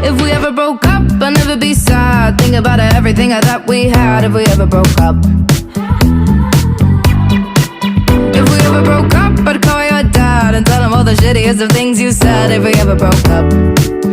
If we ever broke up, I'd never be sad. Think about everything I thought we had. If we ever broke up. If we ever broke up, I'd call your dad and tell him all the shittiest of things you said. If we ever broke up.